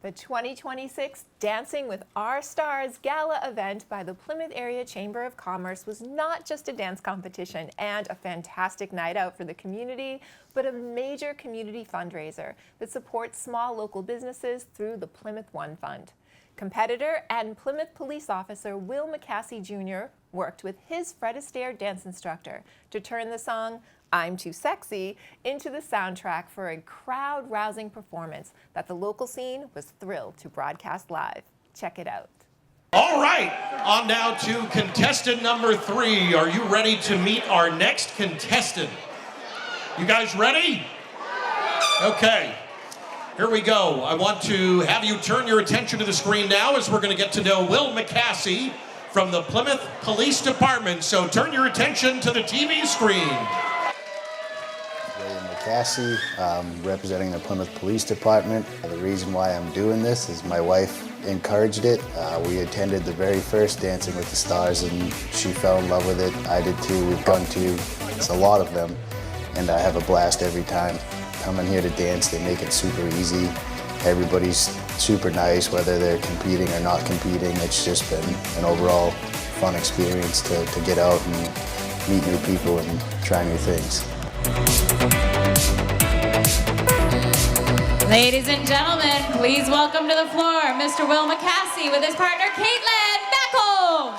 The 2026 Dancing with Our Stars Gala event by the Plymouth Area Chamber of Commerce was not just a dance competition and a fantastic night out for the community, but a major community fundraiser that supports small local businesses through the Plymouth One Fund. Competitor and Plymouth police officer Will McCassie Jr. worked with his Fred Astaire dance instructor to turn the song I'm Too Sexy into the soundtrack for a crowd-rousing performance that the local scene was thrilled to broadcast live. Check it out. All right, on now to contestant number 3. Are you ready to meet our next contestant? You guys ready? Okay, here we go. I want to have you turn your attention to the screen now as we're going to get to know Will McCassie from the Plymouth Police Department. So turn your attention to the TV screen. McCassie, representing the Plymouth Police Department. The reason why I'm doing this is my wife encouraged it. We attended the very first Dancing with the Stars and she fell in love with it. I did too. We've gone to a lot of them and I have a blast every time. Coming here to dance, they make it super easy. Everybody's super nice, whether they're competing or not competing. It's just been an overall fun experience to get out and meet new people and try new things. Ladies and gentlemen, please welcome to the floor Mr. Will McCassie with his partner Caitlin. Back home!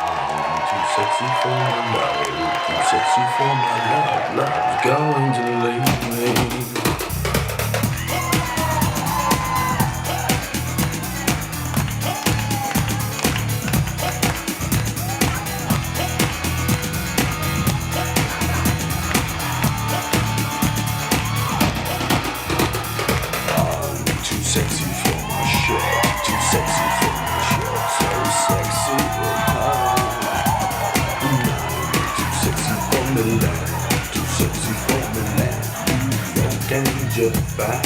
I'm too sexy for my love, too sexy for my love. Love's going to leave me. Sexy for my shirt, too sexy for my shirt, so sexy for her. Too sexy for me, love, too sexy for me, love. You can just back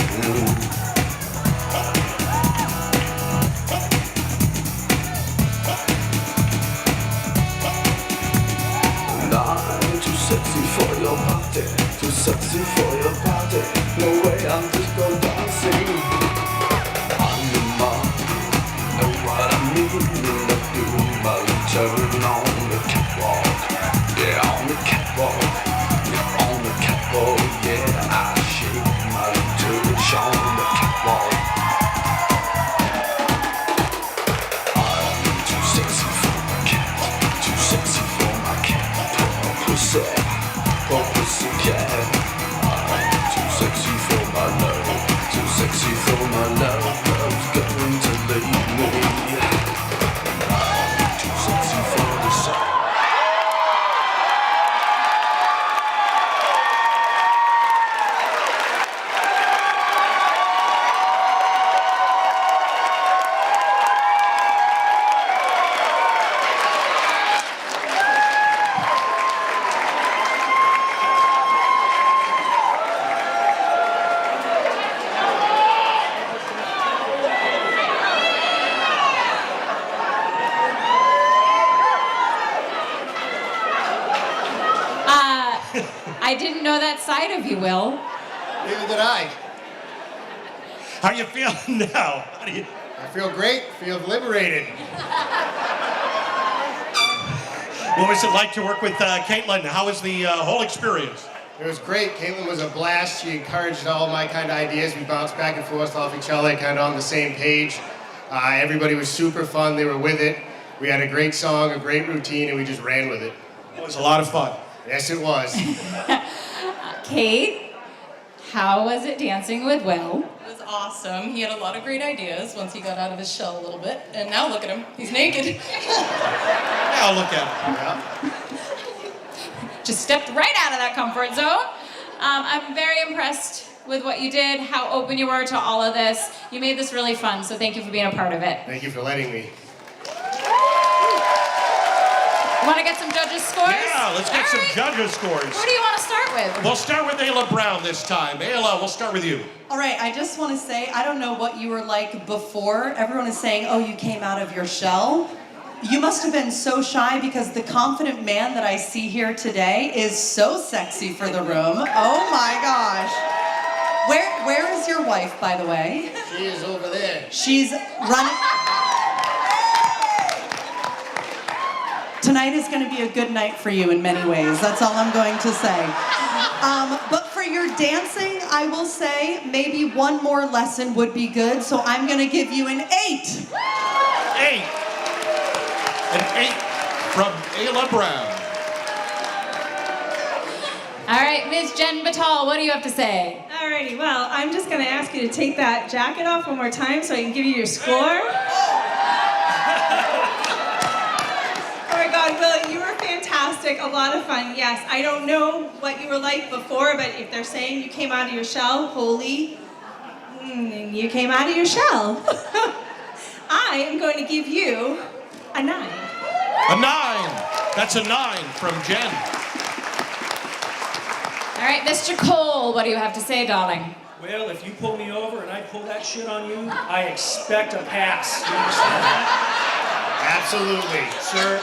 I'm too sexy for your party, too sexy for your party. No way, I'm just go dancing. Turn on the catwalk, yeah, on the catwalk, yeah, on the catwalk, yeah, I shake my tush on the catwalk. I'm too sexy for my cat, too sexy for my cat, poor pussy cat. I'm too sexy for my love, too sexy for my love, love's going to leave me. I didn't know that side of you, Will. Neither did I. How are you feeling now? I feel great, feel liberated. What was it like to work with Caitlin? How was the whole experience? It was great. Caitlin was a blast. She encouraged all my kind of ideas. We bounced back and forth off each other, kind of on the same page. Everybody was super fun. They were with it. We had a great song, a great routine, and we just ran with it. It was a lot of fun. Yes, it was. Kate, how was it dancing with Will? It was awesome. He had a lot of great ideas once he got out of his shell a little bit. And now look at him. He's naked. Now look at him. Yeah. Just stepped right out of that comfort zone. I'm very impressed with what you did, how open you were to all of this. You made this really fun, so thank you for being a part of it. Thank you for letting me. Want to get some judges' scores? Yeah, let's get some judges' scores. Who do you want to start with? We'll start with Ayla Brown this time. Ayla, we'll start with you. All right, I just want to say, I don't know what you were like before. Everyone is saying, oh, you came out of your shell. You must have been so shy because the confident man that I see here today is so sexy for the room. Oh my gosh. Where is your wife, by the way? She is over there. She's running. Tonight is going to be a good night for you in many ways. That's all I'm going to say. But for your dancing, I will say maybe one more lesson would be good, so I'm going to give you an 8. 8. An 8 from Ayla Brown. All right, Ms. Jen Batal, what do you have to say? Alrighty, well, I'm just going to ask you to take that jacket off one more time so I can give you your score. Oh my God, Will, you were fantastic, a lot of fun. Yes, I don't know what you were like before, but if they're saying you came out of your shell, holy, you came out of your shell. I am going to give you a 9. A 9. That's a 9 from Jen. All right, Mr. Cole, what do you have to say, darling? Well, if you pull me over and I pull that shit on you, I expect a pass. You understand that? Absolutely. Sir,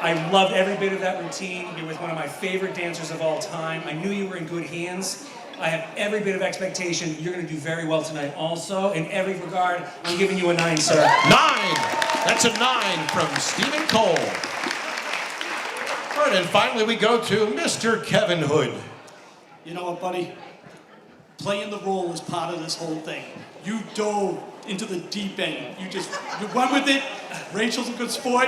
I loved every bit of that routine. You're with one of my favorite dancers of all time. I knew you were in good hands. I have every bit of expectation. You're going to do very well tonight also. In every regard, I'm giving you a 9, sir. 9! That's a 9 from Stephen Cole. All right, and finally we go to Mr. Kevin Hood. You know what, buddy? Playing the role is part of this whole thing. You dove into the deep end. You went with it. Rachel's a good sport.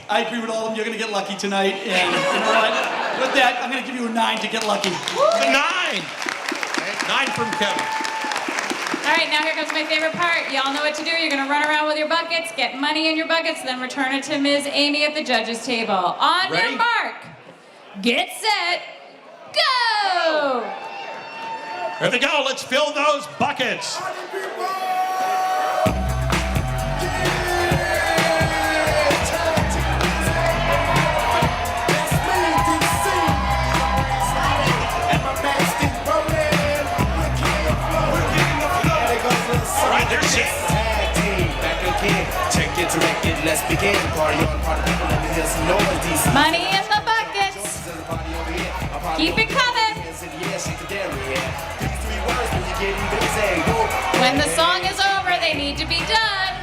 I agree with all of them. You're going to get lucky tonight. And you know what? With that, I'm going to give you a 9 to get lucky. A 9! 9 from Kevin. All right, now here comes my favorite part. Y'all know what to do. You're going to run around with your buckets, get money in your buckets, then return it to Ms. Amy at the judges' table. On Ready? your mark, get set, go! Here they go. Let's fill those buckets. All right, there's it. Check it to make it, let's begin. Party on, party people, let me hear some noise. DC. Money in the buckets. Keep it coming. When the song is over, they need to be done.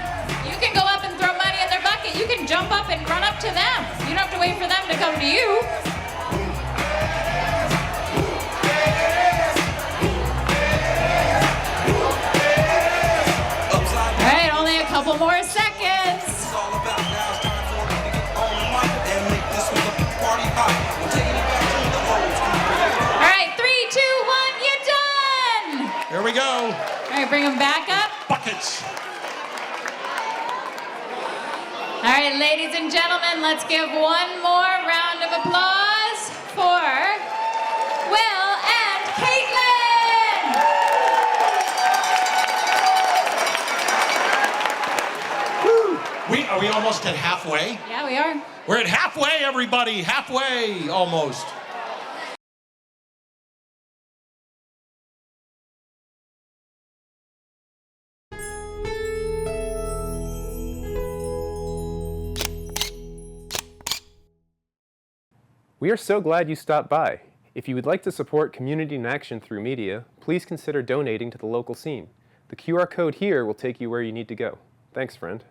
You can go up and throw money in their bucket. You can jump up and run up to them. You don't have to wait for them to come to you. All right, only a couple more seconds. All right, 3, 2, 1, you're done. Here we go. All right, bring them back up. Buckets. All right, ladies and gentlemen, let's give one more round of applause for Will and Caitlin. Are we almost at halfway? Yeah, we are. We're at halfway, everybody. Halfway, almost. We are so glad you stopped by. If you would like to support community in action through media, please consider donating to the local scene. The QR code here will take you where you need to go. Thanks, friend.